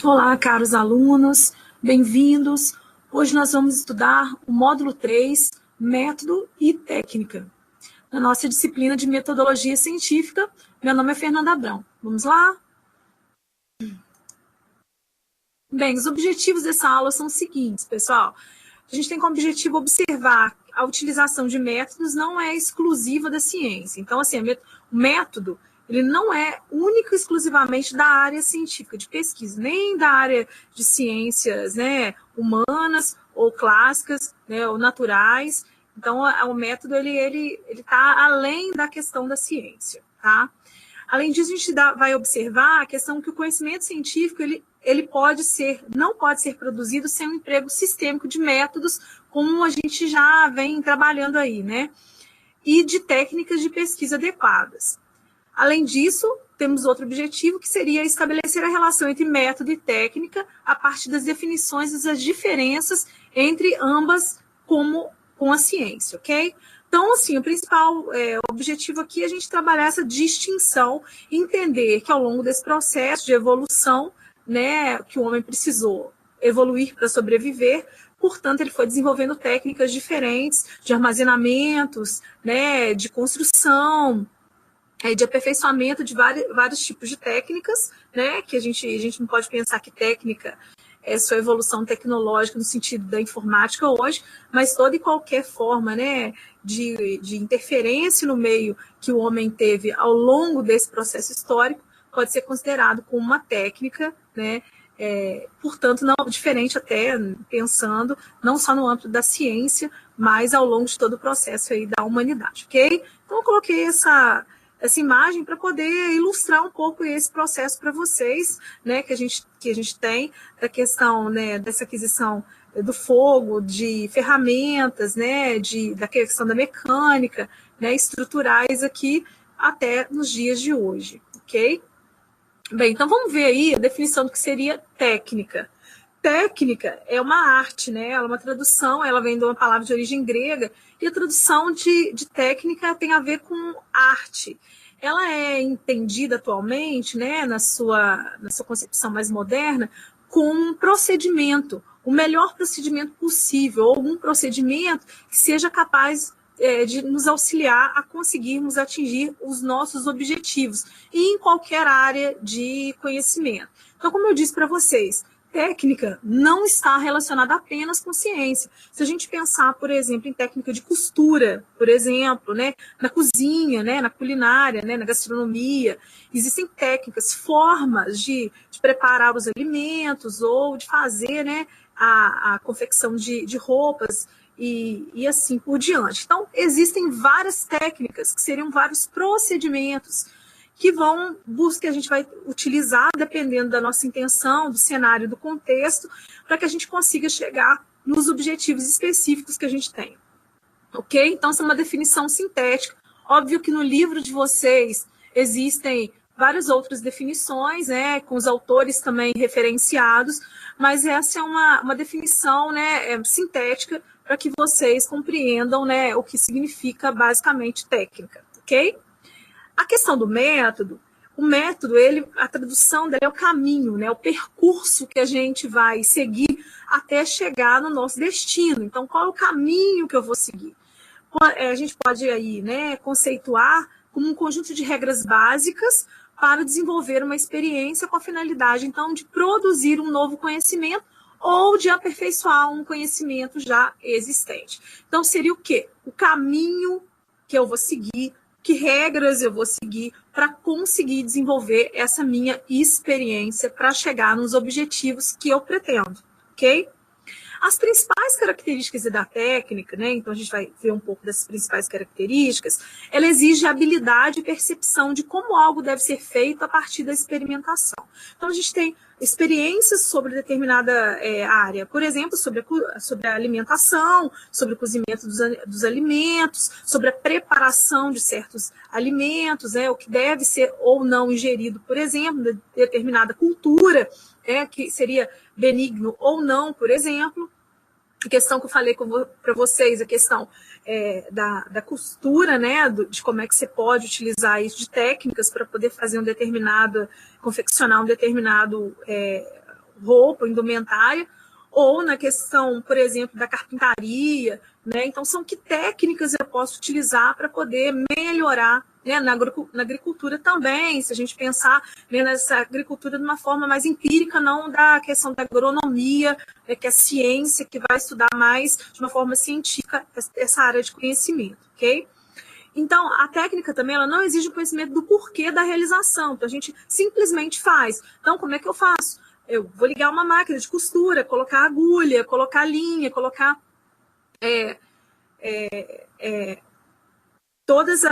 Olá, caros alunos, bem-vindos. Hoje nós vamos estudar o módulo 3, Método e Técnica, na nossa disciplina de Metodologia Científica. Meu nome é Fernanda Abrão. Vamos lá? Bem, os objetivos dessa aula são os seguintes, pessoal. A gente tem como objetivo observar a utilização de métodos não é exclusiva da ciência. Então, assim, o método ele não é único e exclusivamente da área científica de pesquisa, nem da área de ciências, né, humanas ou clássicas, né, ou naturais. Então, o método ele está além da questão da ciência, tá? Além disso, a gente vai observar a questão que o conhecimento científico ele não pode ser produzido sem um emprego sistêmico de métodos, como a gente já vem trabalhando aí, né? E de técnicas de pesquisa adequadas. Além disso, temos outro objetivo, que seria estabelecer a relação entre método e técnica a partir das definições e das diferenças entre ambas com a ciência, ok? Então, assim, o principal objetivo aqui é a gente trabalhar essa distinção, entender que ao longo desse processo de evolução, né, que o homem precisou evoluir para sobreviver, portanto, ele foi desenvolvendo técnicas diferentes de armazenamentos, né, de construção, de aperfeiçoamento de vários tipos de técnicas, né, que a gente não pode pensar que técnica é só evolução tecnológica no sentido da informática hoje, mas toda e qualquer forma, né, de interferência no meio que o homem teve ao longo desse processo histórico pode ser considerado como uma técnica, né, portanto, não diferente até pensando não só no âmbito da ciência, mas ao longo de todo o processo aí da humanidade, ok? Então, eu coloquei essa imagem para poder ilustrar um pouco esse processo para vocês, né, que a gente tem, da questão, né, dessa aquisição do fogo, de ferramentas, né, da questão da mecânica, né, estruturais aqui até nos dias de hoje, ok? Bem, então vamos ver aí a definição do que seria técnica. Técnica é uma arte, né? Ela é uma tradução, ela vem de uma palavra de origem grega, e a tradução de técnica tem a ver com arte. Ela é entendida atualmente, né, na sua concepção mais moderna, como um procedimento, o melhor procedimento possível, ou um procedimento que seja capaz de nos auxiliar a conseguirmos atingir os nossos objetivos, e em qualquer área de conhecimento. Então, como eu disse para vocês, técnica não está relacionada apenas com ciência. Se a gente pensar, por exemplo, em técnica de costura, por exemplo, né, na cozinha, né, na culinária, né, na gastronomia, existem técnicas, formas de preparar os alimentos ou de fazer, né, a confecção de roupas e assim por diante. Então, existem várias técnicas, que seriam vários procedimentos que a gente vai utilizar, dependendo da nossa intenção, do cenário, do contexto, para que a gente consiga chegar nos objetivos específicos que a gente tem. Ok? Então, essa é uma definição sintética. Óbvio que no livro de vocês existem várias outras definições, né, com os autores também referenciados, mas essa é uma definição, né, sintética, para que vocês compreendam, né, o que significa basicamente técnica, ok? A questão do método, a tradução dele é o caminho, né, o percurso que a gente vai seguir até chegar no nosso destino. Então, qual é o caminho que eu vou seguir? A gente pode aí, né, conceituar como um conjunto de regras básicas para desenvolver uma experiência com a finalidade, então, de produzir um novo conhecimento ou de aperfeiçoar um conhecimento já existente. Então, seria o quê? O caminho que eu vou seguir, que regras eu vou seguir para conseguir desenvolver essa minha experiência para chegar nos objetivos que eu pretendo, ok? As principais características da técnica, né, então a gente vai ver um pouco dessas principais características, ela exige habilidade e percepção de como algo deve ser feito a partir da experimentação. Então a gente tem experiências sobre determinada área, por exemplo, sobre a alimentação, sobre o cozimento dos alimentos, sobre a preparação de certos alimentos, o que deve ser ou não ingerido, por exemplo, de determinada cultura, que seria benigno ou não, por exemplo. A questão que eu falei para vocês, a questão da costura, né, de como é que você pode utilizar isso de técnicas para poder fazer confeccionar um determinado roupa, indumentária, ou na questão, por exemplo, da carpintaria, né? Então, são que técnicas eu posso utilizar para poder melhorar, né? Na agricultura também, se a gente pensar, né, nessa agricultura de uma forma mais empírica, não da questão da agronomia, né, que é a ciência, que vai estudar mais de uma forma científica essa área de conhecimento, ok? Então, a técnica também, ela não exige o conhecimento do porquê da realização, então a gente simplesmente faz. Então, como é que eu faço? Eu vou ligar uma máquina de costura, colocar agulha, colocar linha, colocar todos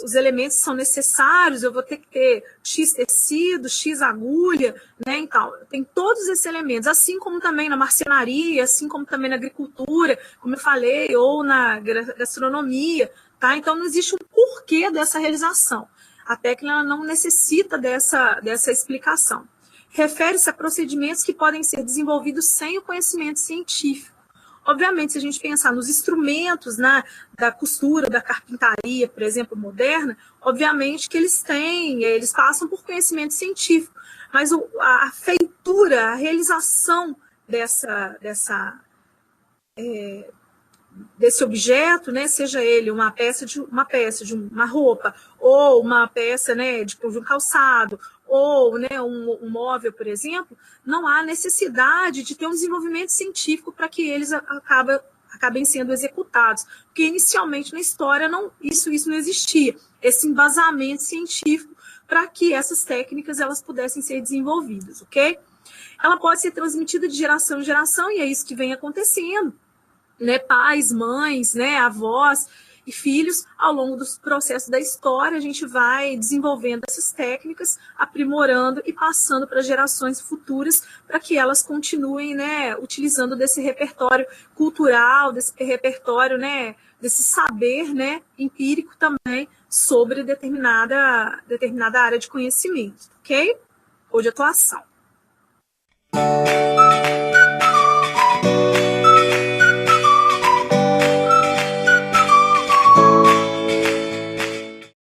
os elementos que são necessários, eu vou ter que ter X tecido, X agulha, né? Então, tem todos esses elementos, assim como também na marcenaria, assim como também na agricultura, como eu falei, ou na gastronomia, tá? Então, não existe um porquê dessa realização. A técnica não necessita dessa explicação. Refere-se a procedimentos que podem ser desenvolvidos sem o conhecimento científico. Obviamente, se a gente pensar nos instrumentos, né, da costura, da carpintaria, por exemplo, moderna, obviamente que eles passam por conhecimento científico, mas a feitura, a realização desse objeto, né, seja ele uma peça de uma roupa, ou uma peça, né, de um calçado, ou, né, um móvel, por exemplo, não há necessidade de ter um desenvolvimento científico para que eles acabem sendo executados, porque inicialmente na história isso não existia, esse embasamento científico para que essas técnicas elas pudessem ser desenvolvidas, ok? Ela pode ser transmitida de geração em geração, e é isso que vem acontecendo, né? Pais, mães, né, avós e filhos, ao longo dos processos da história, a gente vai desenvolvendo essas técnicas, aprimorando e passando para gerações futuras, para que elas continuem, né, utilizando desse repertório cultural, desse repertório, né, desse saber, né, empírico também sobre determinada área de conhecimento, ok? Ou de atuação.